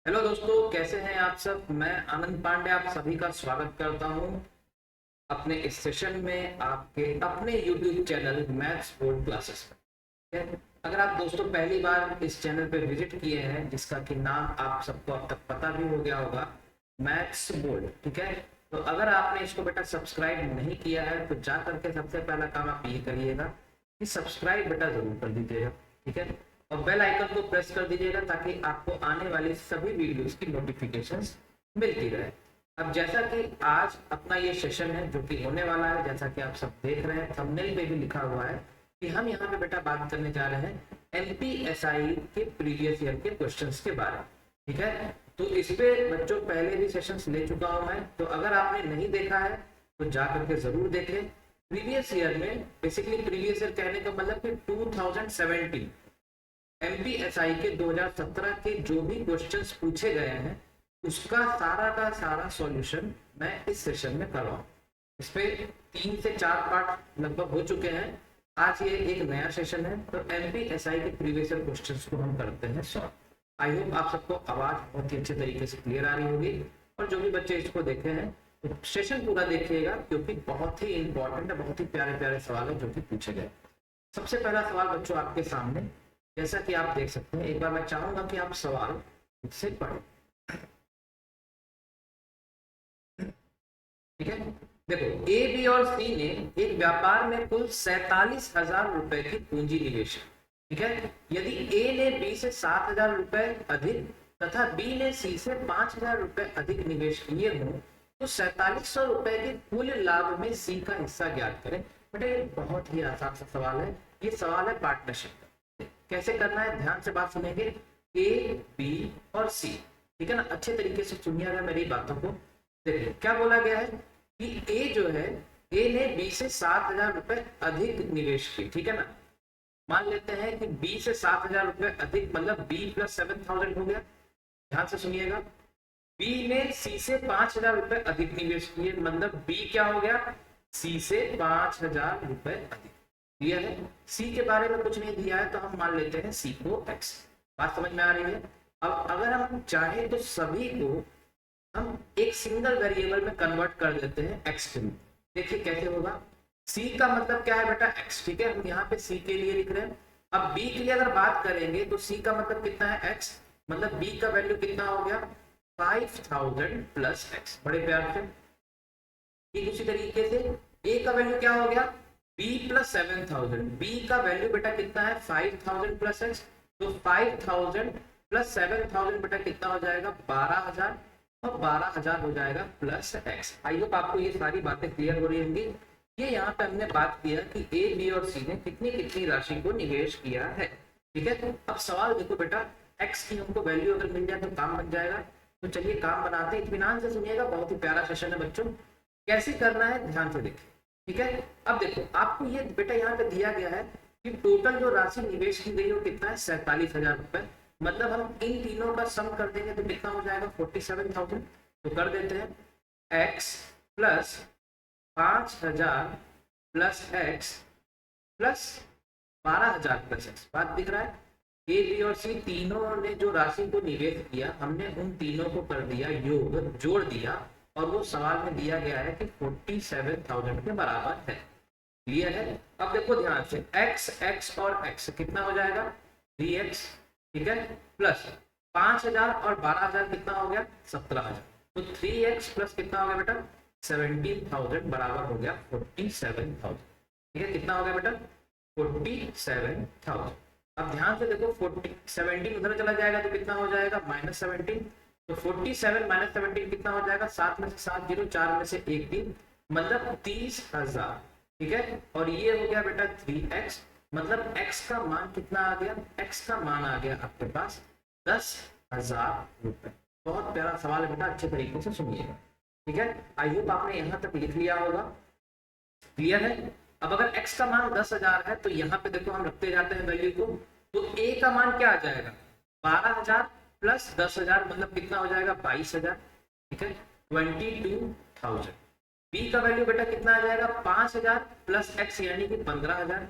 Hello दोस्तों, कैसे हैं आप सब। मैं आनंद पांडे आप सभी का स्वागत करता हूं अपने इस सेशन में आपके अपने YouTube channel maths board classes में। ठीक है? अगर आप दोस्तों पहली बार इस चैनल पे विजिट किए हैं, जिसका कि नाम आप सबको अब तक पता भी हो गया होगा, मैथ्स बोर्ड। ठीक है, तो अगर आपने इसको बेटा सब्सक्राइब नहीं किया है तो जा करके सबसे पहला काम आप ये करिएगा कि सब्सक्राइब बेटा जरूर कर दीजिएगा। ठीक है, और बेल आइकन को प्रेस कर दीजिएगा ताकि आपको आने वाली सभी वीडियोस की नोटिफिकेशंस मिलती रहे। अब जैसा कि आज अपना ये सेशन है जो कि होने वाला है, जैसा कि आप सब देख रहे हैं, थंबनेल पे भी लिखा हुआ है कि हम यहाँ पे बेटा बात करने जा रहे हैं एमपीएसआई के प्रीवियस ईयर के क्वेश्चंस के बारे में। ठीक है, तो इस पे बच्चों पहले भी सेशंस ले चुका हूँ मैं, तो अगर आपने नहीं देखा है तो जा करके जरूर देखें। प्रीवियस ईयर में बेसिकली प्रीवियस ईयर कहने का मतलब कि 2017 एमपीएसआई के 2017 के जो भी क्वेश्चंस पूछे गए हैं उसका सारा का सारा सॉल्यूशन मैं इस सेशन में कर रहा हूँ। इस पे 3 से 4 पार्ट लगभग हो चुके हैं। आज ये एक नया सेशन है, तो एमपीएसआई के प्रीवियस ईयर क्वेश्चंस को हम करते हैं सॉल्व। आई होप आप सबको आवाज बहुत ही अच्छे तरीके से क्लियर आ रही होगी, और जो भी बच्चे इसको देखे हैं तो सेशन पूरा देखिएगा क्योंकि बहुत ही इंपॉर्टेंट है, बहुत ही प्यारे प्यारे सवाल है जो कि पूछे गए। सबसे पहला सवाल बच्चों आपके सामने, जैसा कि आप देख सकते हैं, एक बार मैं चाहूंगा कि आप सवाल खुद से पढ़ें। ठीक है, देखो, ए बी और सी ने एक व्यापार में कुल 47,000 रुपए की पूंजी निवेश की। ठीक है, यदि ए ने बी से 7,000 रुपए अधिक तथा बी ने सी से 5,000 रुपए अधिक निवेश किए हों तो 4700 रुपए के कुल लाभ में सी का हिस्सा ज्ञात करें। बेटा ये बहुत ही आसान सा सवाल है, ये सवाल है पार्टनरशिप। कैसे करना है, ध्यान से बात सुनेंगे। ए बी और सी, ठीक है ना, अच्छे तरीके से सुनिएगा मेरी बातों को। देखिए क्या बोला गया है कि ए जो है, ए ने बी से 7,000 रुपए अधिक निवेश किए। ठीक है ना, मान लेते हैं कि बी से 7,000 रुपए अधिक मतलब बी प्लस 7,000 हो गया। ध्यान से सुनिएगा, बी ने सी से 5,000 रुपए अधिक निवेश किए, मतलब बी क्या हो गया, सी से 5,000 रुपए अधिक दिया है। सी के बारे में कुछ नहीं दिया है तो हम मान लेते हैं सी को एक्स। बात समझ में आ रही है। अब अगर हम चाहें तो सभी को हम एक सिंगल वेरिएबल में कन्वर्ट कर देते हैं एक्स के लिए। देखिए कैसे होगा। सी का मतलब क्या है बेटा, एक्स। ठीक है, हम यहाँ पे सी के लिए लिख रहे हैं। अब बी के लिए अगर बात करेंगे तो सी का मतलब कितना है, एक्स, मतलब बी का वैल्यू कितना हो गया, 5,000 प्लस एक्स। बड़े प्यार से ठीक उसी तरीके से ए का वैल्यू क्या हो गया, बी प्लस 7,000। बी का वैल्यू बेटा कितना है, 5,000 प्लस एक्स। तो 5,000 प्लस 7,000 बेटा कितना हो जाएगा, 12,000, और 12,000 हो जाएगा प्लस एक्स। आई होप आपको ये सारी बातें क्लियर हो रही होंगी। ये यहाँ पे हमने बात किया कि ए बी और सी ने कितनी कितनी राशि को निवेश किया है। ठीक है, अब सवाल देखो बेटा, एक्स की हमको वैल्यू अगर मिल जाए तो काम बन जाएगा। तो चलिए काम बनाते हैं, इत्मीनान से सुनिएगा, बहुत ही प्यारा सेशन है बच्चों। कैसे करना है ध्यान से देखिए। ठीक है, अब देखो आपको ये बेटा यहाँ पे दिया गया है कि टोटल जो राशि निवेश की गई है वो कितना है, 47,000 रुपए। मतलब हम इन तीनों का सम कर देंगे तो कितना हो जाएगा, 47,000। तो कर देते हैं x plus 5,000 plus x plus 12,000 plus x. बात दिख रहा है। ए बी और सी तीनों ने जो राशि को निवेश किया, हमने उन तीनों को कर दिया योग, जोड़ दिया, और वो सवाल में दिया गया है कि 47,000 के बराबर है। क्लियर है। अब देखो ध्यान से, एक्स एक्स और एक्स कितना हो जाएगा, 3x। ठीक है, प्लस 5,000 और 12,000 कितना हो गया, 17,000। तो 3x प्लस कितना हो गया बेटा, 17,000 बराबर हो गया 47,000। ठीक है, कितना हो गया बेटा, 47,000। अब ध्यान से देखो, 17 उधर चला जाएगा तो कितना हो जाएगा, -17। तो 47 माइनस 17 कितना हो जाएगा, 7 में से 7 जीरो, 4 में से 1 3, मतलब 30,000। ठीक है, और ये हो गया बेटा 3x, मतलब x का मान कितना आ गया, x का मान आ गया आपके पास 10,000 रुपए। बहुत प्यारा सवाल है बेटा, अच्छे तरीके से सुनिएगा। ठीक है, आई होप आपने यहाँ तक लिख लिया होगा। क्लियर है। अब अगर x का मान 10,000 है तो यहाँ पे देखो हम रखते जाते हैं वैल्यू को, तो a का मान क्या आ जाएगा, 12,000 प्लस 10,000, मतलब कितना हो जाएगा, 22,000। ठीक है, 22,000। b का वैल्यू बेटा कितना आ जाएगा, 5,000 प्लस x यानी कि 15,000।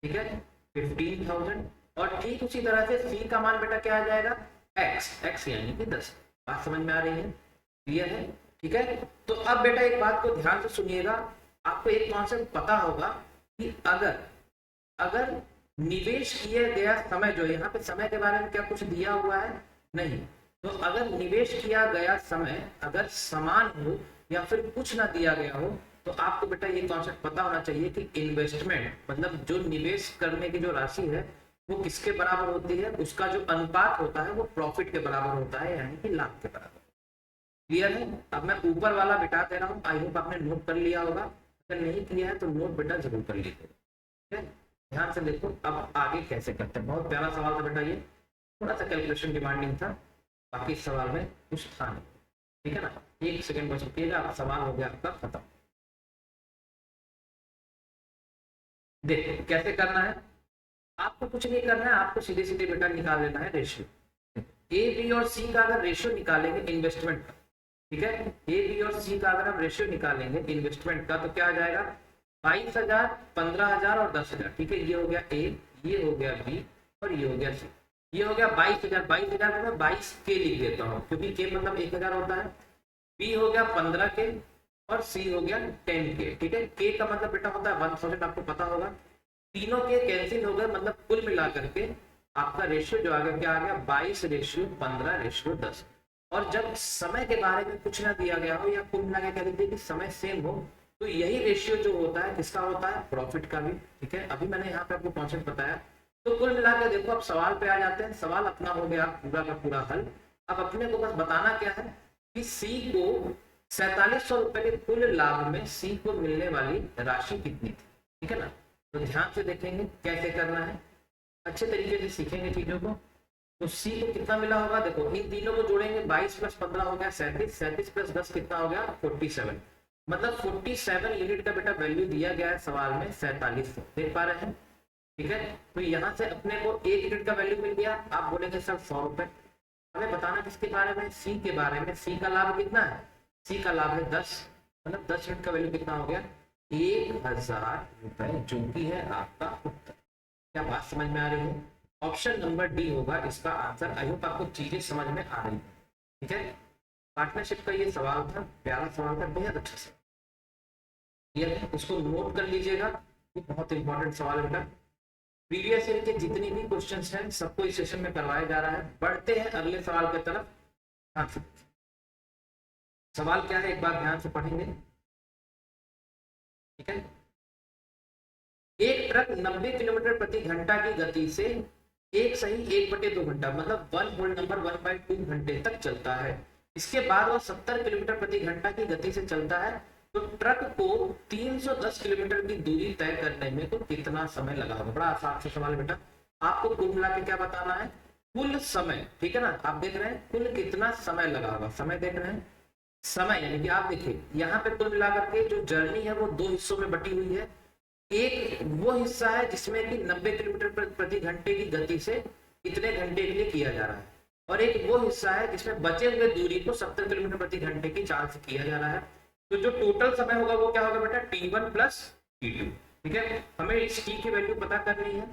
ठीक है, 15,000। और ठीक उसी तरह से c का मान बेटा क्या आ जाएगा, x यानी कि 10। बात समझ में आ रही है? क्लियर है? ठीक है। तो अब बेटा एक बात को ध्यान से सुनिएगा, आपको एक कॉन्सेप्ट पता होगा कि अगर अगर निवेश किया गया समय, जो यहाँ पे समय के बारे में क्या कुछ दिया हुआ है? नहीं। तो अगर निवेश किया गया समय अगर समान हो या फिर कुछ ना दिया गया हो, तो आपको बेटा ये कॉन्सेप्ट पता होना चाहिए कि इन्वेस्टमेंट मतलब जो निवेश करने की जो राशि है वो किसके बराबर होती है, उसका जो अनुपात होता है वो प्रॉफिट के बराबर होता है, यानी कि लाभ के बराबर। क्लियर है? अब मैं ऊपर वाला बिठा दे रहा हूँ, आई होप आपने नोट कर लिया होगा, अगर नहीं किया है तो नोट बेटा जरूर कर लीजिए। ठीक है, ध्यान से देखो अब आगे कैसे करते हैं। बहुत प्यारा सवाल था बेटा ये, थोड़ा सा कैलकुलेशन डिमांडिंग था, बाकी इस सवाल में कुछ था नहीं। ठीक है ना, एक सेकंड बच रुकिएगा, सवाल हो गया आपका खत्म। देखो कैसे करना है, आपको कुछ नहीं करना है, आपको सीधे सीधे बेटा निकाल लेना है रेशियो। ए बी और सी का अगर रेशियो निकालेंगे इन्वेस्टमेंट का, ठीक है, ए बी और सी का अगर हम रेशियो निकालेंगे इन्वेस्टमेंट का, तो क्या आ जाएगा? 22,000, 15,000 और 10,000। ठीक है, ये हो गया ए, ये हो गया बी और ये हो गया सी। ये हो गया 22,000। 22,000 को मैं 22 के लिख देता हूँ क्योंकि के मतलब 1,000 होता है। बी हो गया 15 के और सी हो गया 10 के। ठीक है, के का मतलब बेटा होता है 1000, आपको पता होगा। तीनों के कैंसिल हो गए, मतलब कुल मिला करके आपका रेशियो जो आ गया, क्या आ गया? 22:15:10। और जब समय के बारे में कुछ ना दिया गया हो या कुल मिला के कह दीजिए कि समय सेम हो, तो यही रेशियो जो होता है किसका होता है? प्रॉफिट का भी। ठीक है, अभी मैंने यहाँ पे आपको कॉन्सेप्ट बताया। तो कुल मिला के देखो, अब सवाल पे आ जाते हैं। सवाल अपना हो गया पूरा का पूरा हल। अब अपने को बस बताना क्या है कि सी को 4700 रुपए के कुल लाभ में सी को मिलने वाली राशि कितनी थी। ठीक है ना, तो ध्यान से देखेंगे कैसे करना है, अच्छे तरीके से सीखेंगे चीजों को। तो सी को कितना मिला होगा? देखो इन तीनों को जोड़ेंगे, 22 + 15 हो गया 37, 37 + 10 कितना हो गया? 47। मतलब 47 यूनिट का बेटा वैल्यू दिया गया है सवाल में 47। देख पा रहे हैं? ठीक है, तो यहाँ से अपने को 1 यूनिट का वैल्यू मिल गया। आप बोलेंगे सर 100 रुपए। हमें बताना किसके बारे में? सी के बारे में। सी का लाभ कितना है? सी का लाभ है 10, मतलब 10 यूनिट का वैल्यू कितना हो गया? 1,000 रुपए, जो कि है आपका उत्तर। क्या बात समझ में आ रही है? ऑप्शन नंबर डी होगा इसका आंसर। आई होप आपको चीजें समझ में आ रही है। ठीक है, पार्टनरशिप का ये सवाल था, प्यारा सवाल था, बेहद अच्छा सवाल। ये इसको नोट कर लीजिएगा, ये बहुत इंपॉर्टेंट सवाल है बेटा। प्रीवियस ईयर के जितने भी क्वेश्चंस हैं सबको इस सेशन में करवाया जा रहा है। बढ़ते हैं अगले सवाल की तरफ। हाँ, सवाल क्या है एक बार ध्यान से पढ़ेंगे। ठीक है, एक ट्रक 90 किलोमीटर प्रति घंटा की गति से एक सही 1/2 घंटा मतलब 1 होल नंबर 1/2 घंटे तक चलता है। इसके बाद वह 70 किलोमीटर प्रति घंटा की गति से चलता है, तो ट्रक को 310 किलोमीटर की दूरी तय करने में तो कितना समय लगा होगा? बड़ा आसान सा सवाल बेटा। आपको कुल मिला के क्या बताना है? कुल समय। ठीक है ना, आप देख रहे हैं कुल कितना समय लगा होगा, समय देख रहे हैं, समय यानी कि आप देखिए यहाँ पे कुल मिलाकर के जो जर्नी है वो 2 हिस्सों में बटी हुई है। एक वो हिस्सा है जिसमें कि 90 किलोमीटर प्रति घंटे की गति से इतने घंटे के लिए किया जा रहा है, और एक वो हिस्सा है जिसमें बचे हुए दूरी को 70 किलोमीटर प्रति घंटे की चाल से किया जा रहा है। तो जो टोटल समय होगा वो क्या होगा बेटा? T1 + T2। ठीक है, हमें इस T की वैल्यू पता करनी है।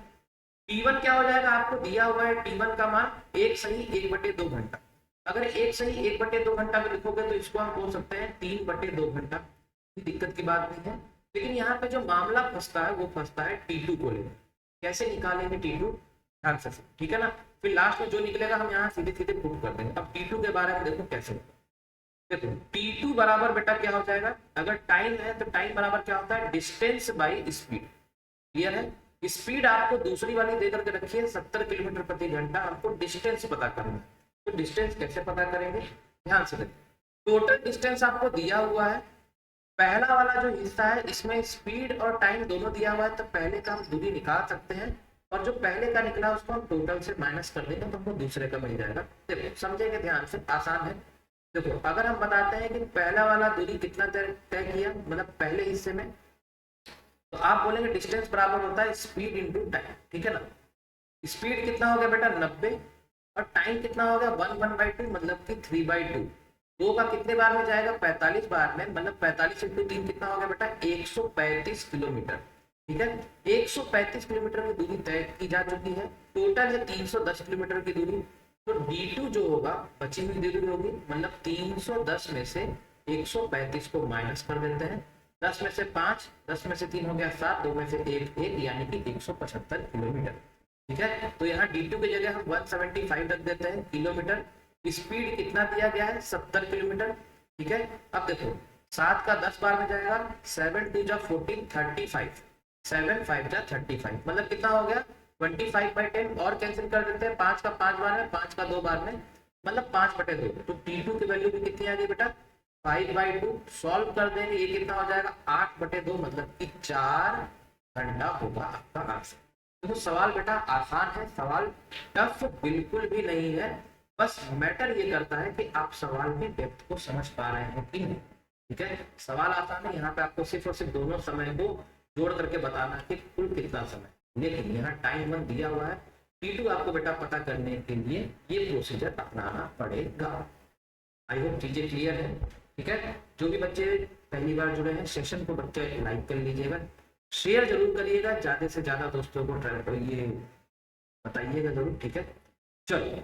T1 क्या हो जाएगा? आपको दिया हुआ है T1 का मान 1 सही 1/2 घंटा। अगर 1 सही 1/2 घंटा में लिखोगे तो इसको हम बोल सकते हैं 3/2 घंटा। दिक्कत की बात नहीं है, लेकिन यहाँ पे जो मामला फंसता है वो फंसता है T2 को लेकर। कैसे निकालेंगे T2? ध्यान से। ठीक है ना, फिर लास्ट में जो निकलेगा हम यहाँ सीधे सीधे प्रूव कर देंगे। अब T2 के बारे में देखो कैसे। देखो T2 बराबर बेटा क्या हो जाएगा? अगर टाइम है तो टाइम बराबर क्या होता है? Distance by speed. क्लियर है? स्पीड आपको दूसरी वाली दे करके रखिए 70 किलोमीटर प्रति घंटा, आपको डिस्टेंस पता करना है। तो डिस्टेंस कैसे पता करेंगे? ध्यान से देखिए, टोटल डिस्टेंस आपको दिया हुआ है। पहला वाला जो हिस्सा है इसमें स्पीड और टाइम दोनों दिया हुआ है, तो पहले का हम दूरी निकाल सकते हैं, और जो पहले का निकला उसको हम टोटल से माइनस कर देंगे तो हमको दूसरे का मिल जाएगा। देखो समझेंगे ध्यान से, आसान है। देखो अगर हम बताते हैं कि पहला वाला दूरी कितना तय किया, मतलब पहले हिस्से में, तो आप बोलेंगे डिस्टेंस बराबर होता है स्पीड इंटू टाइम। ठीक है ना, स्पीड कितना हो गया बेटा? 90, और टाइम कितना हो गया? 1/2 मतलब कि 3/2। 2 का कितने बार में जाएगा? 45 बार में, मतलब 45 × 3 कितना हो गया बेटा? 135 किलोमीटर। ठीक है, 135 किलोमीटर की दूरी तय की जा चुकी है। टोटल है 310 किलोमीटर की दूरी। तो D2 जो होगा बची हुई दूरी होगी, मतलब 310 में से 135 को माइनस कर देते हैं, 10 में से 5, 10 में से 3 हो गया 7, 2 में से 1 1, यानी कि 175 किलोमीटर। ठीक है, तो यहाँ D2 की जगह हम 175 रख देते हैं किलोमीटर। स्पीड कितना दिया गया है, 70 किलोमीटर। ठीक है, अब देखो 7 का 10 बार में जाएगा, 7 2 जा 14, 35, 7 5 जा 35, मतलब कितना हो गया 25/10, और कैंसिल कर देते हैं, 5 का 5 बार में, 5 का 2 बार में, मतलब 5/2। तो T2 की वैल्यू भी कितनी आ गई बेटा, 5/2। सॉल्व कर देंगे, ये कितना हो जाएगा 8/2, मतलब कि 4 घंटा होगा आपका आंसर। देखो सवाल बेटा आसान है, सवाल टफ बिल्कुल भी नहीं है, बस मैटर ये करता है कि आप सवाल की डेप्थ को समझ पा रहे हैं कि नहीं। ठीक है, सवाल आसान है, यहाँ पे आपको सिर्फ और सिर्फ दोनों समय को जोड़ करके बताना है कि कुल कितना समय, लेकिन यहाँ टाइम 1 दिया हुआ है। T2 आपको बेटा पता करने के लिए ये प्रोसीजर अपनाना पड़ेगा। आई होप चीजें क्लियर है। ठीक है, जो भी बच्चे पहली बार जुड़े हैं सेशन को बच्चे लाइक कर लीजिएगा, शेयर जरूर करिएगा, ज्यादा से ज्यादा दोस्तों को ये बताइएगा जरूर। ठीक है, चलिए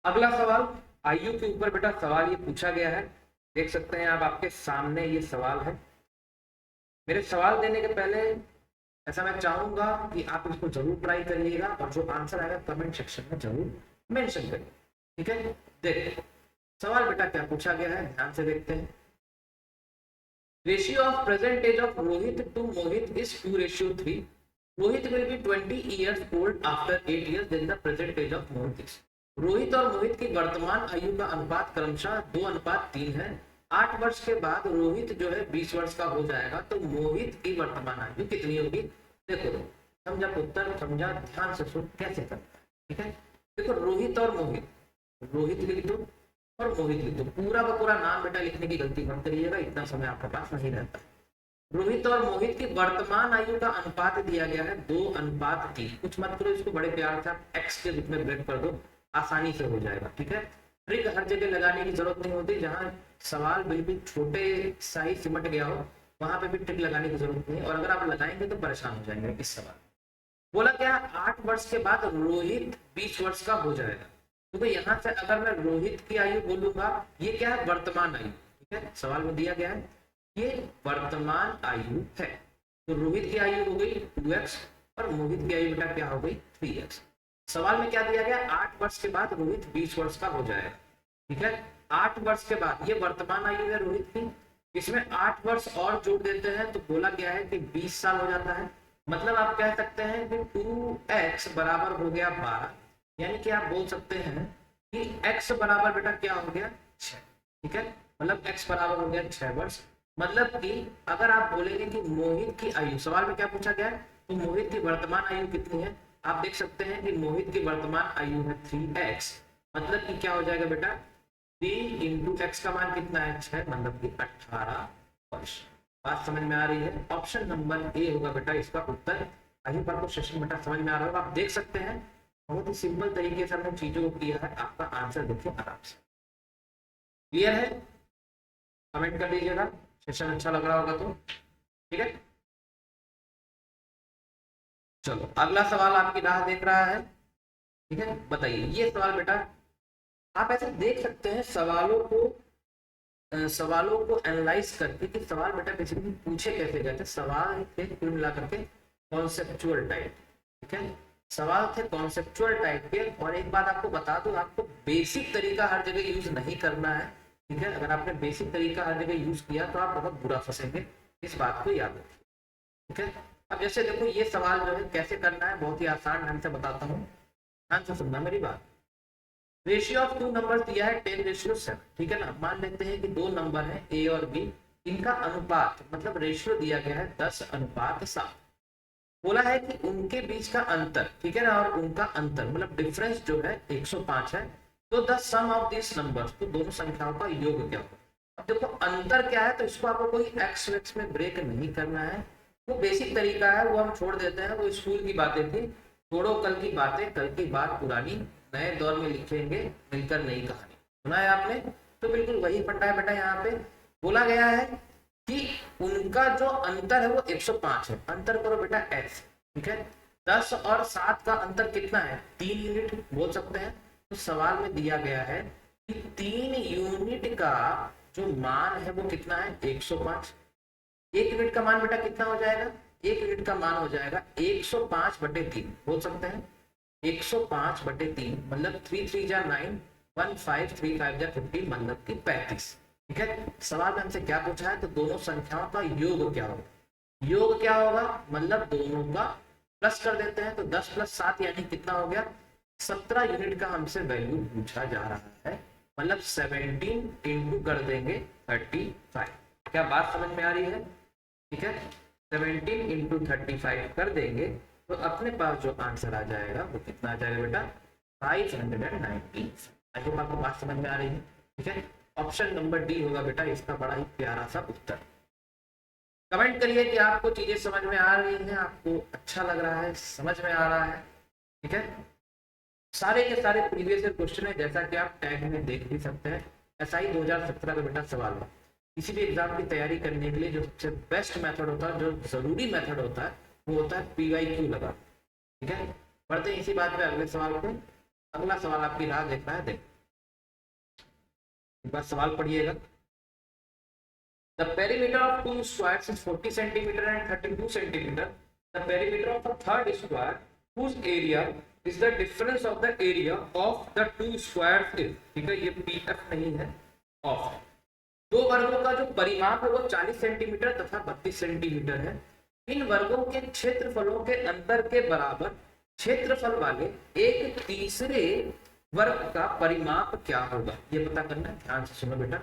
अगला सवाल आयु के ऊपर बेटा सवाल ये पूछा गया है, देख सकते हैं आप आपके सामने ये सवाल है। मेरे सवाल देने के पहले ऐसा मैं चाहूंगा कि आप इसको जरूर ट्राई करिएगा, और जो आंसर आएगा कमेंट सेक्शन में जरूर मेंशन करिए। ठीक है, देखिए सवाल बेटा क्या पूछा गया है, ध्यान से देखते हैं। Ratio of present age of Rohit to Mohit is 2:3। Rohit will be 20 years old after 8 years, then the present age of Mohit is। Rohit और मोहित की वर्तमान आयु का अनुपात क्रमशः 2:3 है। 8 वर्ष के बाद रोहित जो है 20 वर्ष का हो जाएगा, तो मोहित की वर्तमान आयु कितनी होगी। देखो समझा पुत्र, समझा, ध्यान से सुन कैसे करना है। ठीक है, देखो रोहित और मोहित, रोहित लिख दो और मोहित लिख दो, पूरा का पूरा नाम बेटा लिखने की गलती मत करिएगा, इतना समय आपके पास नहीं रहता। रोहित और मोहित की वर्तमान आयु का अनुपात दिया गया है 2:3। कुछ मत करो, इसको बड़े प्यार से आप एक्स के रूप में ब्रेक कर दो, आसानी से हो जाएगा। ठीक है, ट्रिक हर जगह लगाने की जरूरत नहीं होती, जहां सवाल बिल्कुल छोटे साइज सिमट गया हो वहां पे भी ट्रिक लगाने की जरूरत नहीं है, और अगर आप लगाएंगे तो परेशान हो जाएंगे। इस सवाल बोला क्या, 8 वर्ष के बाद रोहित 20 वर्ष का हो जाएगा, तो यहाँ से अगर मैं रोहित की आयु बोलूंगा, ये क्या है वर्तमान आयु। ठीक है, सवाल में दिया गया है ये वर्तमान आयु है, तो रोहित की आयु हो गई 2x और मोहित की आयु बेटा क्या हो गई 3x। सवाल में क्या दिया गया, 8 वर्ष के बाद रोहित 20 वर्ष का हो जाएगा। ठीक है, 8 वर्ष के बाद, ये वर्तमान आयु है रोहित की, इसमें 8 वर्ष और जोड़ देते हैं तो बोला गया है कि 20 साल हो जाता है। मतलब आप कह सकते हैं कि 2x बराबर हो गया 12, यानी कि आप बोल सकते हैं कि x बराबर बेटा क्या हो गया 6। ठीक है, मतलब x बराबर हो गया 6 वर्ष। मतलब कि अगर आप बोलेंगे कि मोहित की आयु, सवाल में क्या पूछा गया है, तो मोहित की वर्तमान आयु कितनी है, आप देख सकते हैं कि मोहित की वर्तमान आयु है 3x, मतलब कि क्या हो जाएगा बेटा 3 × x का मान कितना है 6, मतलब कि 18 वर्ष। बात समझ में आ रही है, ऑप्शन नंबर ए होगा बेटा इसका उत्तर। आई होप आपको सेशन बेटा समझ में आ रहा होगा। आप देख सकते हैं बहुत ही सिंपल तरीके से हमने चीजों को किया है, आपका आंसर देखिए आराम से। क्लियर है, कमेंट कर दीजिएगा, सेशन अच्छा लग रहा होगा तो। ठीक है, चलो अगला सवाल आपकी राह देख रहा है। ठीक है, बताइए ये सवाल बेटा आप ऐसे देख सकते हैं सवालों को एनालाइज करके कि सवाल बेटा बेसिकली पूछे कैसे गए थे। सवाल थे कुल मिला करके कॉन्सेप्चुअल टाइप। ठीक है, सवाल थे कॉन्सेप्चुअल टाइप के, और एक बात आपको बता दूं, आपको बेसिक तरीका हर जगह यूज नहीं करना है। ठीक है, अगर आपने बेसिक तरीका हर जगह यूज किया तो आप बहुत बुरा फंसेंगे, इस बात को याद रखिए। ठीक है, अब जैसे देखो ये सवाल जो है कैसे करना है, बहुत ही आसान ढंग से बताता हूँ, ध्यान से सुनना मेरी बात। रेशियो ऑफ 2 नंबर दिया है 10:7। ठीक है ना, मान लेते हैं कि 2 नंबर है ए और बी, इनका अनुपात मतलब रेशियो दिया गया है 10:7। बोला है कि उनके बीच का अंतर, ठीक है ना, और उनका अंतर मतलब डिफरेंस जो है 105 है। तो the sum of this numbers, तो दोनों संख्याओं का योग क्या होगा। अब देखो अंतर क्या है, तो इसको आपको कोई एक्स वेक्स में ब्रेक नहीं करना है, वो बेसिक तरीका है, वो हम छोड़ देते हैं, वो स्कूल की बातें थी। छोड़ो कल की बातें, कल की बात पुरानी, नए दौर में लिखेंगे मिलकर नई कहानी। सुना है आपने, तो बिल्कुल वही फंडा है बेटा। यहाँ पे बोला गया है कि उनका जो अंतर है वो 105 है। अंतर करो बेटा x। ठीक है, 10 और 7 का अंतर कितना है 3 यूनिट बोल सकते हैं। तो सवाल में दिया गया है कि 3 यूनिट का जो मान है वो कितना है 105। 1 यूनिट का मान बेटा कितना हो जाएगा, 1 यूनिट का मान हो जाएगा 105/3। बोल सकते हैं 105/3 मतलब 3 3 जा 9, 1 5 3 5 जा 15 मतलब कि 35। ठीक है, सवाल में हमसे क्या पूछा है, तो दोनों संख्याओं का योग क्या होगा। योग क्या होगा मतलब दोनों का प्लस कर देते हैं, तो 10 + 7 यानी कितना हो गया 17 यूनिट का हमसे वैल्यू पूछा जा रहा है, मतलब 17 इंटू कर देंगे 35। क्या बात समझ में आ रही है। ठीक है, 17 इंटू 35 कर देंगे तो अपने पास जो आंसर आ जाएगा वो कितना आ जाएगा बेटा 590। आई होप आपको बात समझ में आ रही है। ठीक है, ऑप्शन नंबर डी होगा बेटा इसका बड़ा ही प्यारा सा उत्तर। कमेंट करिए कि आपको चीजें समझ में आ रही हैं, आपको अच्छा लग रहा है, समझ में आ रहा है। ठीक है, सारे के सारे प्रीवियस ईयर क्वेश्चन है, जैसा कि आप टैग में देख भी सकते हैं। SI 2017 का बेटा सवाल है। किसी भी एग्जाम की तैयारी करने के लिए जो सबसे बेस्ट मेथड होता है, जो जरूरी मेथड होता है, वो होता है PYQ लगा। ठीक है, पढ़ते हैं इसी बात पे अगले सवाल को। अगला सवाल आपकी राह देख रहा है, देख एक बार सवाल पढ़िएगा। The perimeter of two squares is 40 centimeter and 32 centimeter. The perimeter of a third square whose area is the difference of the area of the two squares is। ठीक है, ये PF नहीं है, ऑफ। दो वर्गों का जो परिमाप है वो 40 सेंटीमीटर तथा 32 सेंटीमीटर है। इन वर्गों के क्षेत्रफलों के अंतर के बराबर क्षेत्रफल वाले एक तीसरे वर्ग का परिमाप क्या होगा, ये पता करना है। ध्यान से सुनो बेटा,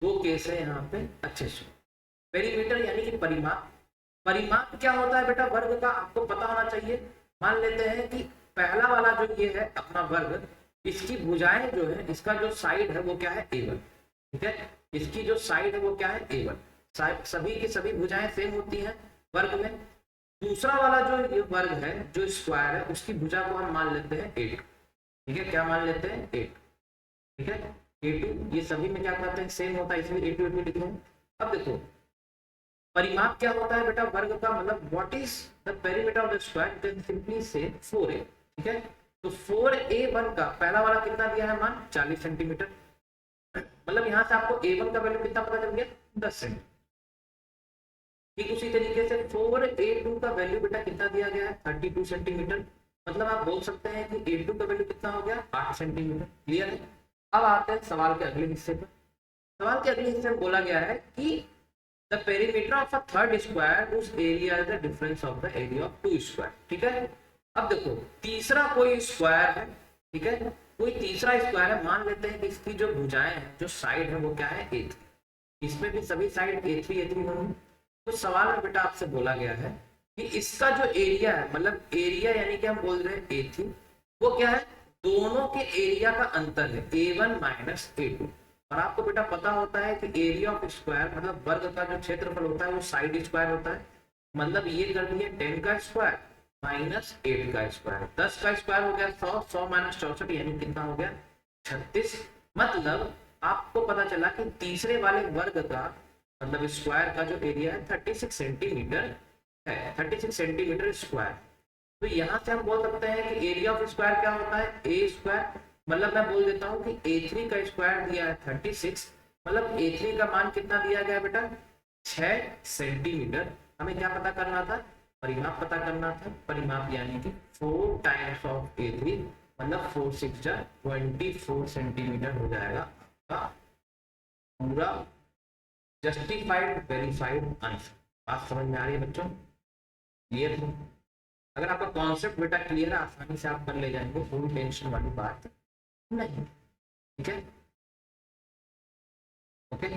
दो केस है यहाँ पे, अच्छे से। पेरीमीटर यानी कि परिमाप। परिमाप क्या होता है बेटा वर्ग का, आपको पता होना चाहिए। मान लेते हैं कि पहला वाला जो ये है अपना वर्ग, इसकी भुजाएं जो है, इसका जो साइड है वो क्या है A1। ठीक है, इसकी जो साइड है वो क्या है A1। सभी की सभी भुजाएं सेम होती हैं वर्ग में। दूसरा वाला जो ये वर्ग है, जो स्क्वायर है, उसकी भुजा को हम मान लेते हैं A2। ठीक है, क्या मान लेते हैं A2। ठीक है, A2 ये सभी में क्या कहते हैं सेम होता है, इसलिए A2 लिखे हैं। अब देखो परिमाप क्या होता है बेटा वर्ग का, मतलब what is the perimeter of the square, you can simply से 4a। ठीक है, तो 4a1 का पहला वाला कितना दिया है मान 40 सेंटीमीटर, मतलब यहाँ से आपको A1 का वैल्यू कितना पता चल गया 10 सेंटीमीटर। ठीक उसी तरीके से 4a2 का वैल्यू बेटा कितना दिया गया है 32 सेंटीमीटर, मतलब आप बोल सकते हैं कि A2 का वैल्यू कितना हो गया 8 सेंटीमीटर। क्लियर है। अब आते हैं सवाल के अगले हिस्से पर। सवाल के अगले हिस्से में बोला गया है कि the perimeter of a third square whose area is the difference of the area of two square। ठीक है, अब देखो तीसरा कोई स्क्वायर है। ठीक है, कोई तीसरा स्क्वायर है, मान लेते हैं कि इसकी जो भुजाएं हैं, जो साइड है वो क्या है A3। इसमें भी सभी साइड A3 होंगे। तो सवाल में बेटा आपसे बोला गया है कि इसका जो एरिया है, मतलब एरिया यानी कि हम बोल रहे हैं A3, वो क्या है दोनों के एरिया का अंतर है A1 - A2। और आपको बेटा पता होता है कि एरिया ऑफ स्क्वायर मतलब वर्ग का जो क्षेत्रफल होता है वो साइड स्क्वायर होता है। मतलब ये कर दिया 10 का स्क्वायर माइनस 8 का स्क्वायर, 10 का स्क्वायर हो गया 100, 100 - 64 यानी कितना हो गया 36। मतलब आपको पता चला कि तीसरे वाले वर्ग का मतलब स्क्वायर का जो एरिया है 36 सेंटीमीटर है, 36 सेंटीमीटर स्क्वायर। तो यहाँ से हम बोल सकते हैं कि एरिया ऑफ स्क्वायर क्या होता है A स्क्वायर, मतलब मैं बोल देता हूँ कि A3 का स्क्वायर दिया है 36, मतलब A3 का मान कितना दिया गया बेटा 6 सेंटीमीटर। हमें क्या पता करना था, परिमाप पता करना था। परिमाप यानी कि 4 टाइम्स ऑफ A3, मतलब 4 6 जा 24 सेंटीमीटर हो जाएगा आपका पूरा जस्टिफाइड वेरीफाइड आंसर। बात समझ में आ रही है बच्चों, क्लियर है। अगर आपका कॉन्सेप्ट बेटा क्लियर है, आसानी से आप कर ले जाएंगे, कोई टेंशन वाली बात नहीं। ठीक है, ओके,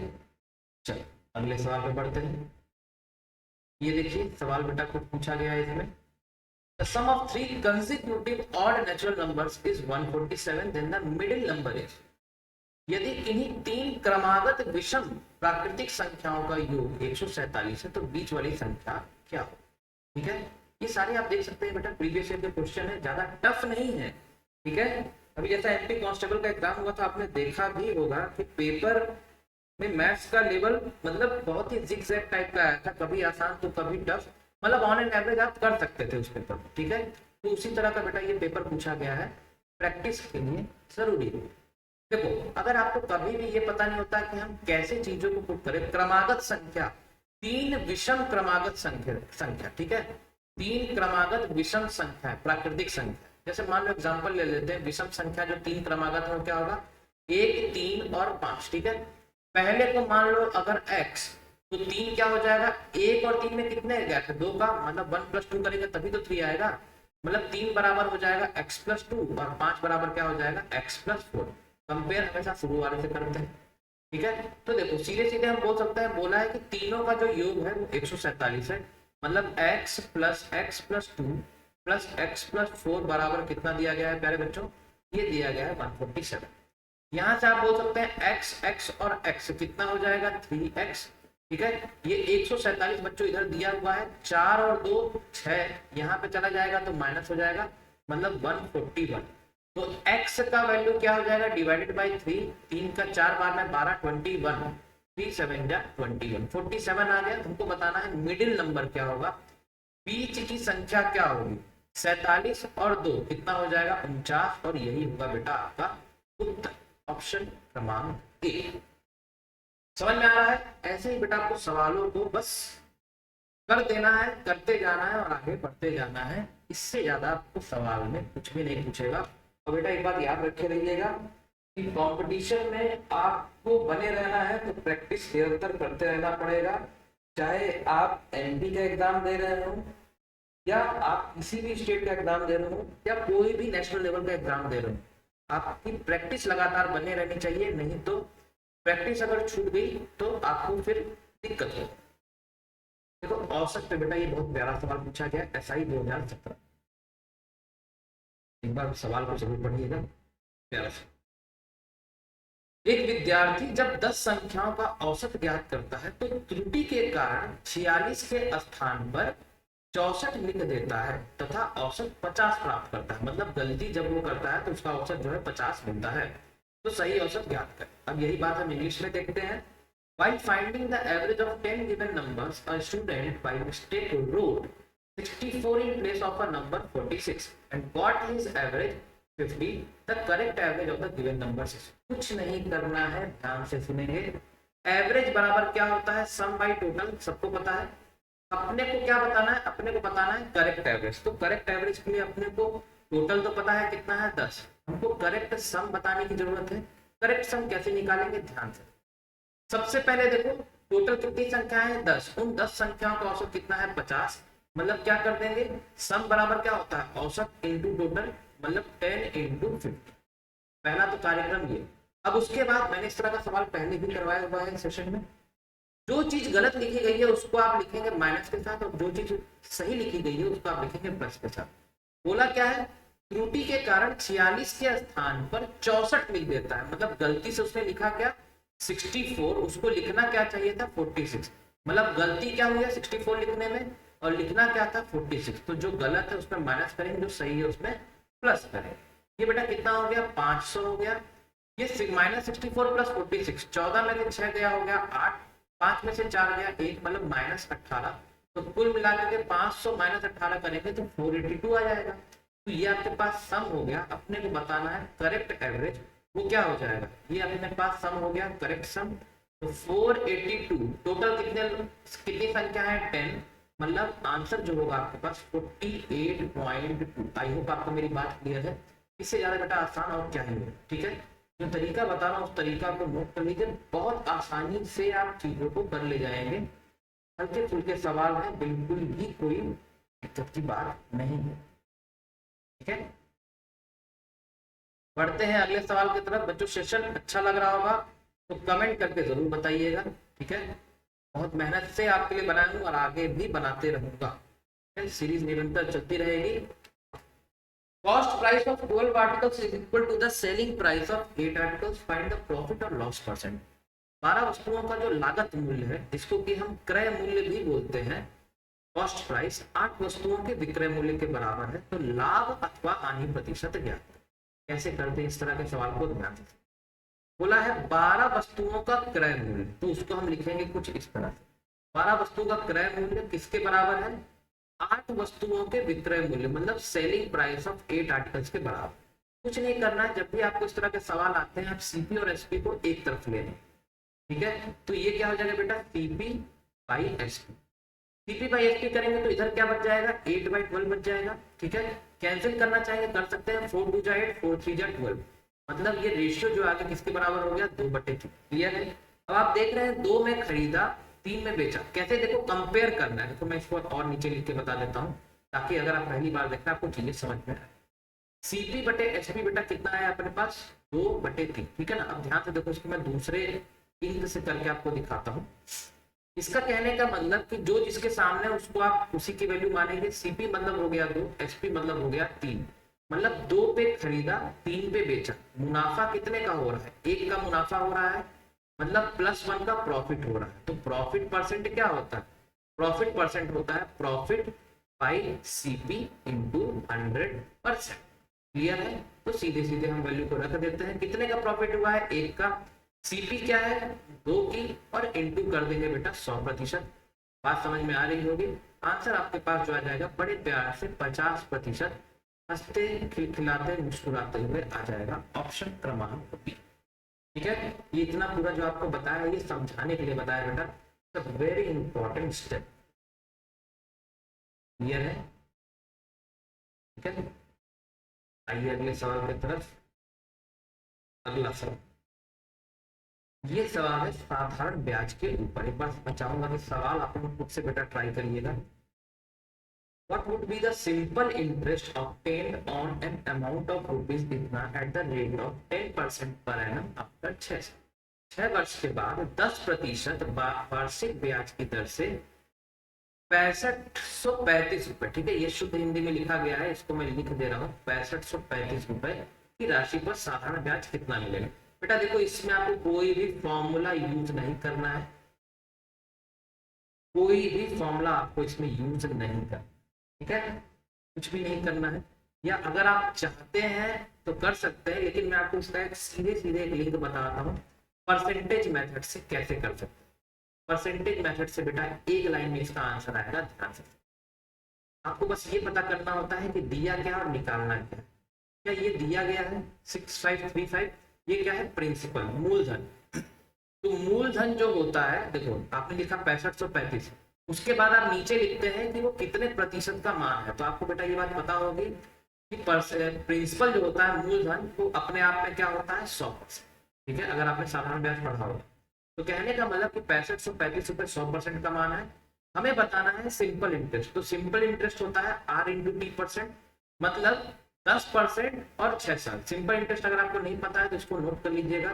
चलो अगले सवाल पे बढ़ते हैं। ये देखिए सवाल बेटा को पूछा गया है इसमें, the sum of 3 consecutive odd natural numbers is 147, then the middle number is। यदि इन्हीं 3 क्रमागत विषम प्राकृतिक संख्याओं का योग 147 है तो बीच वाली संख्या क्या हो। ठीक है, ये सारे आप देख सकते हैं बेटा प्रीवियस ईयर के क्वेश्चन है, ज्यादा टफ नहीं है। ठीक है, अभी जैसा MP कांस्टेबल का एग्जाम हुआ था आपने देखा भी होगा कि पेपर में मैथ्स का लेवल मतलब बहुत ही जिगजैग टाइप का आया था, कभी आसान तो कभी टफ, मतलब ऑन एन एवरेज आप कर सकते थे उस पेपर। ठीक है, तो उसी तरह का बेटा ये पेपर पूछा गया है। प्रैक्टिस के लिए जरूरी है। देखो अगर आपको कभी भी ये पता नहीं होता कि हम कैसे चीजों को पुट करें, क्रमागत संख्या, तीन विषम क्रमागत संख्या, ठीक है, तीन क्रमागत विषम संख्या है, प्राकृतिक संख्या। जैसे मान लो एग्जांपल ले लेते हैं, विषम संख्या जो तीन क्रमागत है क्या होगा, 1, 3 और 5, ठीक है। पहले को मान लो अगर x, तो 3 क्या हो जाएगा, 1 और 3 में कितने गैप है, 2 का, मतलब 1 + 2 करेंगे तभी तो 3 आएगा, मतलब 3 बराबर हो जाएगा x + 2 और 5 बराबर क्या हो जाएगा x + 4। कंपेयर हमेशा शुरू वाले से करते हैं, ठीक है। तो देखो सीधे सीधे हम बोल सकते हैं, बोला है कि तीनों का जो योग है वो 147 है, मतलब x + x + 2 + x + 4 बराबर कितना दिया गया है प्यारे बच्चों, ये दिया गया है 147। यहाँ से आप बोल सकते हैं x और x कितना हो जाएगा 3x, ठीक है। ये 147 बच्चों इधर दिया हुआ है, 4 और 2 6, यहाँ पे चला जाएगा तो माइनस हो जाएगा, मतलब 141। तो x का वैल्यू क्या हो जाएगा, डिवाइडेड बाई 3, 3 का 4 बार में 12, 21, 3 7 जा 21, 47 आ गया। तुमको बताना है मिडिल नंबर क्या होगा, बीच की संख्या क्या होगी, 47 और 2 कितना हो जाएगा 49, और यही होगा बेटा आपका उत्तर, ऑप्शन क्रमांक ए। समझ में आ रहा है? ऐसे ही बेटा आपको सवालों को बस कर देना है, करते जाना है और आगे बढ़ते जाना है, इससे ज्यादा आपको सवाल में कुछ भी नहीं पूछेगा। और बेटा एक बात याद रखे रहिएगा कि कंपटीशन में आपको बने रहना है तो प्रैक्टिस निरंतर करते रहना पड़ेगा, चाहे आप एमपी का एग्जाम दे रहे हो या आप किसी भी स्टेट का एग्जाम दे रहे हो या कोई भी नेशनल लेवल का एग्जाम दे रहे हो, आपकी प्रैक्टिस लगातार बने रहनी चाहिए, नहीं तो प्रैक्टिस अगर छूट गई तो आपको फिर दिक्कत हो। देखो औसत पे बेटा ये बहुत प्यारा सवाल पूछा गया, SI 2017, एक बार सवाल को जरूर पढ़िएगा, प्यारा सा। एक विद्यार्थी जब 10 संख्याओं का औसत ज्ञात करता है तो त्रुटि के कारण 46 के स्थान पर 64 लिख देता है तथा औसत 50 प्राप्त करता है, मतलब गलती जब वो करता है तो उसका औसत जो है 50 मिलता है, तो सही औसत ज्ञात करें। अब यही बात हम इंग्लिश में देखते हैं। While finding the average of 10 given numbers, a student by mistake wrote 64 in place of a number 46 and got his average 50. The correct average of the given numbers is, कुछ नहीं करना है, ध्यान से सुनेंगे। एवरेज बराबर क्या होता है, सम बाई टोटल, सबको पता है। अपने को क्या बताना है, अपने को बताना है करेक्ट एवरेज, तो करेक्ट एवरेज के लिए अपने को टोटल तो पता है कितना है 10, हमको करेक्ट सम बताने की जरूरत है। करेक्ट सम कैसे निकालेंगे, ध्यान से। सबसे पहले देखो टोटल कितनी संख्या है 10, उन 10 संख्याओं का औसत कितना है 50, मतलब क्या कर देंगे, सम बराबर क्या होता है औसत इंटू टोटल, मतलब 10 इंटू 50। पहला तो कार्यक्रम ये। अब उसके बाद मैंने इस तरह का सवाल पहले भी करवाया हुआ है सेशन में, जो चीज गलत लिखी गई है उसको आप लिखेंगे माइनस के साथ, और जो चीज सही लिखी गई है उसको आप लिखेंगे प्लस के साथ। बोला क्या है, त्रुटि के कारण 46 के स्थान पर 64 लिख देता है, मतलब गलती से उसने लिखा क्या 64, उसको लिखना क्या चाहिए था 46, मतलब गलती क्या हुई है 64 लिखने में और लिखना क्या था 46, तो जो गलत है उसमें माइनस करेंगे, जो सही है उसमें प्लस करेंगे। ये बेटा कितना हो गया 500 हो गया, ये -64 + 46, 14 में से 6 गया हो गया 8, 5 में से 4 गया 1, मतलब -18, तो कुल मिलाकर के 500 - 18 करेंगे तो 482 आ जाएगा। तो ये आपके पास सम हो गया। अपने को बताना है करेक्ट एवरेज, वो क्या हो जाएगा, ये अपने पास सम हो गया करेक्ट सम, तो 482। टोटल कितनी संख्या है 10, मतलब आंसर जो होगा आपके पास 48.2। आई होप आपको मेरी बात क्लियर है, इससे ज्यादा बेटा आसान और क्या है, ठीक है। जो तरीका बता रहा हूँ उस तरीका को नोट कर लीजिए, बहुत आसानी से आप चीजों को कर ले जाएंगे। हल्के फुल्के सवाल है, बिल्कुल भी कोई दिक्कत की बात नहीं है, ठीक है। बढ़ते हैं अगले सवाल की तरफ। बच्चों सेशन अच्छा लग रहा होगा तो कमेंट करके जरूर बताइएगा, ठीक है। बहुत मेहनत से आपके लिए बनाया हूँ और आगे भी बनाते रहूंगा, सीरीज निरंतर चलती रहेगी। Cost price of 12 articles is equal to the selling price of 8 articles, find the profit और लॉस परसेंट। 12 वस्तुओं का जो लागत मूल्य है जिसको कि हम क्रय मूल्य भी बोलते हैं, कॉस्ट प्राइस 8 वस्तुओं के विक्रय मूल्य के बराबर है, तो लाभ अथवा हानि प्रतिशत ज्ञात। कैसे करते हैं इस तरह के सवाल को, ध्यान से। बोला है 12 वस्तुओं का क्रय मूल्य, तो उसको हम लिखेंगे कुछ इस तरह से, 12 वस्तुओं का क्रय मूल्य किसके बराबर है 8 वस्तुओं के विक्रय मूल्य, मतलब सेलिंग प्राइस ऑफ 8 आर्टिकल्स के बराबर। कुछ नहीं करना है, जब भी आपको इस तरह के सवाल आते हैं आप सीपी और एसपी को एक तरफ ले लें, ठीक है। तो ये क्या हो जाएगा बेटा, CP by SP. CP by SP करेंगे तो इधर क्या बच जाएगा, 8/12 बच जाएगा, ठीक है। कैंसिल करना चाहेंगे कर सकते हैं, 4 2 जा 8, 4 3 जा 12, मतलब ये रेशियो जो आगे किसके बराबर हो गया, 2/3। क्लियर है। अब आप देख रहे हैं 2 में खरीदा 3 में बेचा, कैसे देखो कंपेयर करना है। देखो मैं इसको और नीचे लिख के बता देता हूँ ताकि अगर आप पहली बार देखना आपको चीजें समझ में आए। सीपी बटे एचपी बेटा कितना है अपने पास, 2/3, ठीक है ना। अब ध्यान से देखो, इसको मैं दूसरे इंक से करके आपको दिखाता हूँ। इसका कहने का मतलब कि जो जिसके सामने उसको आप उसी की वैल्यू मानेंगे। सीपी मतलब हो गया 2, एचपी मतलब हो गया 3, मतलब 2 पे खरीदा 3 पे बेचा। मुनाफा कितने का हो रहा है, 1 का मुनाफा हो रहा है, मतलब +1 का प्रॉफिट हो रहा है। तो प्रॉफिट परसेंट क्या होता है, प्रॉफिट परसेंट होता है profit by CP into 100%। Clear है। तो सीधे सीधे हम वैल्यू को रख देते हैं, कितने का प्रॉफिट हुआ है, 1 का। सीपी क्या है, 2 की, और इंटू कर देंगे बेटा 100%। बात समझ में आ रही होगी। आंसर आपके पास जो आ जाएगा बड़े प्यार से 50%, हंसते खिलखिलाते मुस्कुराते हुए आ जाएगा, ऑप्शन क्रमांक बी, ठीक है। ये इतना पूरा जो आपको बताया ये समझाने के लिए बताया बेटा, वेरी इंपॉर्टेंट स्टेप। क्लियर है, ठीक है। आइए अगले सवाल की तरफ। अगला सवाल, ये सवाल है साधारण ब्याज के ऊपर। एक बार मैं चाहूंगा कि सवाल आप लोग खुद से बेटा ट्राई करिएगा। What would be the simple interest obtained on an amount of rupees इतना at the rate of 10% per annum after 6 वर्ष के बाद 10% वार्षिक ब्याज की दर से 6535 रुपए, ठीक है। ये शुद्ध हिंदी में लिखा गया है, इसको मैं लिख दे रहा हूँ। 6535 रुपए की राशि पर साधारण ब्याज कितना मिलेगा। बेटा देखो इसमें आपको कोई भी फॉर्मूला यूज नहीं करना है, कोई भी फॉर्मूला आपको इसमें यूज नहीं करना, ठीक है। कुछ भी नहीं करना है, या अगर आप चाहते हैं तो कर सकते हैं, लेकिन मैं आपको इसका सीधे सीधे एक लिंक बताता हूँ परसेंटेज मेथड से कैसे कर सकते हैं। परसेंटेज मेथड से बेटा एक लाइन में इसका आंसर आएगा, ध्यान से। आपको बस ये पता करना होता है कि दिया क्या और निकालना क्या। क्या ये दिया गया है 6535, ये क्या है, प्रिंसिपल मूलधन। तो मूलधन जो होता है, देखो आपने लिखा 6535, उसके बाद आप नीचे लिखते हैं कि वो कितने प्रतिशत का मान है। तो आपको बेटा ये बात पता होगी कि प्रिंसिपल जो होता है मूलधन वो अपने आप में क्या होता है, 100%, ठीक है। अगर आपने साधारण ब्याज पढ़ा होगा तो कहने का मतलब कि 6535 रुपए 100% का मान है। हमें बताना है सिंपल इंटरेस्ट। तो सिंपल इंटरेस्ट होता है R×T%, मतलब 10% और 6 साल। सिंपल इंटरेस्ट अगर आपको नहीं पता है तो इसको नोट कर लीजिएगा।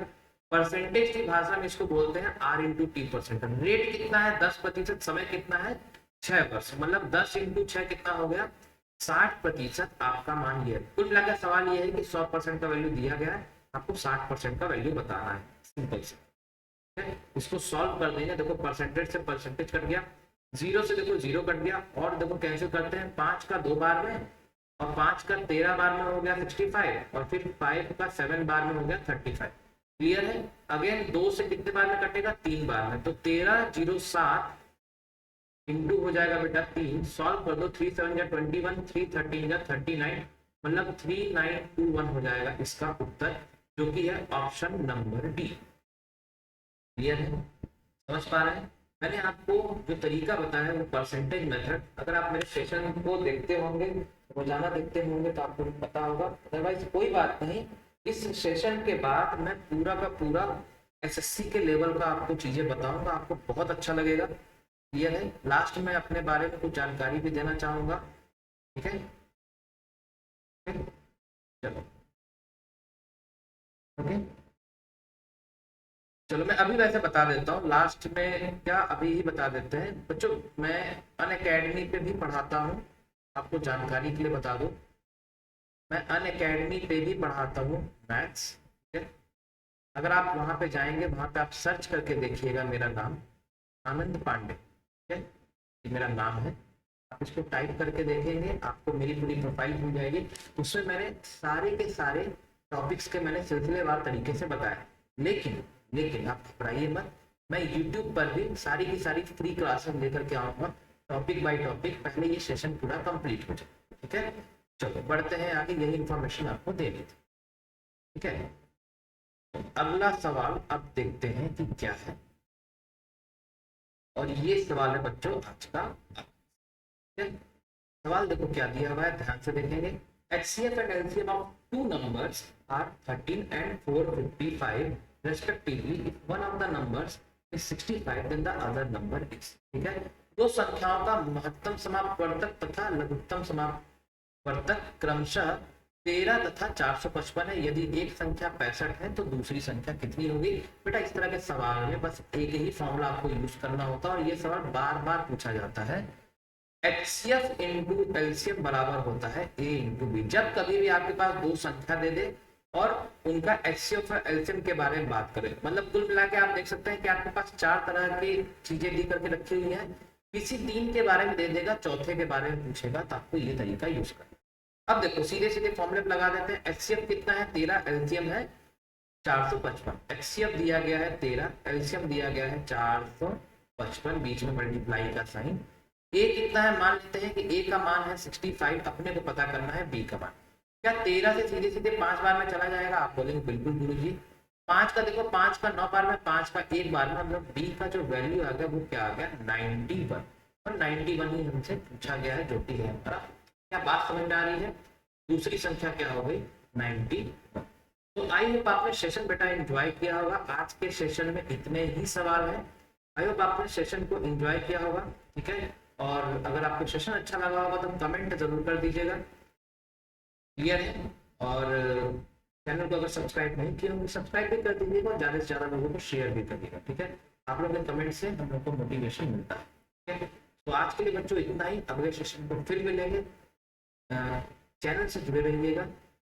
परसेंटेज की भाषा में इसको बोलते हैं R×T%। रेट कितना है, 10%, समय कितना है, 6 वर्ष, मतलब 10 × 6 कितना हो गया, 60% आपका मान लिया। कुल मिलाकर सवाल ये है कि 100% का वैल्यू दिया गया है, आपको 60% का वैल्यू बताना है, सिंपल से। इसको सॉल्व कर देंगे। देखो परसेंटेज से परसेंटेज कट गया, 0 से देखो 0 कट गया, और देखो कैंसिल करते हैं, 5 का 2 बार में और 5 का 13 बार में हो गया 65, और फिर 5 का 7 बार में हो गया 35। क्लियर है। अगेन 2 से कितने बार में कटेगा, 3 बार में। तो 1307 इंटू हो जाएगा बेटा 3, सॉल्व कर दो, 3 7 जा 21, 3 13 जा 39, मतलब 3921 हो जाएगा इसका उत्तर, जो कि है ऑप्शन नंबर डी। क्लियर है, समझ पा रहे हैं। मैंने आपको जो तरीका बताया है वो परसेंटेज मेथड। अगर आप मेरे सेशन को देखते होंगे, रोजाना देखते होंगे, तो आपको पता होगा। अदरवाइज कोई बात नहीं, इस सेशन के बाद मैं पूरा का पूरा एसएससी के लेवल का आपको चीजें बताऊंगा, आपको बहुत अच्छा लगेगा। क्लियर है। लास्ट में अपने बारे में कुछ जानकारी भी देना चाहूंगा, ठीक है। चलो ओके, चलो मैं अभी वैसे बता देता हूँ लास्ट में क्या, अभी ही बता देते हैं बच्चों। मैं अनअकैडमी पे भी पढ़ाता हूँ, आपको जानकारी के लिए बता दूँ, मैं अनअकैडमी पे भी पढ़ाता हूँ मैथ्स, ठीक है। अगर आप वहाँ पे जाएंगे, वहाँ पे आप सर्च करके देखिएगा, मेरा नाम आनंद पांडे, ठीक है, ये मेरा नाम है। आप इसको टाइप करके देखेंगे, आपको मेरी पूरी प्रोफाइल मिल जाएगी। उसमें मैंने सारे के सारे टॉपिक्स के मैंने सिलसिलेवार तरीके से बताया। लेकिन आप घबराइए मत, मैं YouTube पर भी सारी की सारी फ्री क्लासेस लेकर के आऊँगा, टॉपिक बाय टॉपिक। पहले ये सेशन पूरा कंप्लीट हो जाए, ठीक है। चलो बढ़ते हैं आगे, यही इन्फॉर्मेशन आपको दे दी थी। ठीक है, तो अगला सवाल अब देखते हैं कि क्या है, और ये सवाल है बच्चों आज का। ठीक है, सवाल देखो क्या दिया हुआ है, ध्यान से देखेंगे। HCF and LCM of two numbers are 13 and 455 respectively. If one of the numbers is 65, then the other number is। ठीक है, दो संख्याओं का महत्तम समापवर्तक तथा लघुत्तम समापवर्तक क्रमशः 13 तथा 455 है। यदि एक संख्या 65 है तो दूसरी संख्या कितनी होगी? बेटा इस तरह के सवाल में बस एक ही फॉर्मूला आपको यूज करना होता है, और ये सवाल बार बार पूछा जाता है। HCF इंटू एलसीएम बराबर होता है A इंटू बी। जब कभी भी आपके पास दो संख्या दे दे और उनका HCF और एलसीएम के बारे में बात करें, मतलब कुल मिला के आप देख सकते हैं कि आपके पास चार तरह की चीजें दी करके रखी हुई है, किसी तीन के बारे में दे देगा, चौथे के बारे में पूछेगा, तो आपको ये तरीका यूज करना। अब देखो सीधे सीधे फॉर्मूले लगा देते हैं। HCF कितना है 13, एलसीएम है 455। HCF दिया गया है 13, एलसीएम दिया गया है 455, बीच में मल्टीप्लाई का साइन। ए कितना है, मान लेते हैं कि ए का मान है 65, अपने को पता करना है बी का मान। क्या 13 से सीधे सीधे 5 बार में चला जाएगा? आप बोलेंगे बिल्कुल गुरुजी। 5 का देखो, 5 का 9 बार में, 5 का 1 बार में, मतलब बी का जो वैल्यू आ गया वो क्या आ गया 91, और 91 ही हमसे पूछा गया है, जो कि है हमारा। क्या बात समझ में आ रही है? दूसरी संख्या क्या हो गई 91। तो आई होप आपने सेशन बेटा एंजॉय किया होगा। आज के सेशन में इतने ही सवाल है। आई होप आपने सेशन को एंजॉय किया होगा। ठीक है, और अगर आपको सेशन अच्छा लगा होगा तो कमेंट जरूर कर दीजिएगा। क्लियर है? और चैनल को अगर सब्सक्राइब नहीं किया होगा सब्सक्राइब भी कर दीजिएगा, और ज़्यादा से ज़्यादा लोगों को शेयर भी कर दीजिएगा। ठीक है, आप लोगों के कमेंट से हम लोग को मोटिवेशन मिलता है। ठीक है, तो आज के लिए बच्चों इतना ही। अगले सेशन को फिर मिलेंगे। चैनल से जुड़े रहिएगा,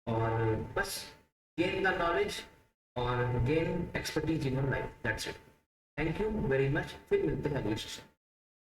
और बस गेन द नॉलेज और gain expertise in your life. That's it. Thank you very much. फिर मिलते हैं अगले सेशन।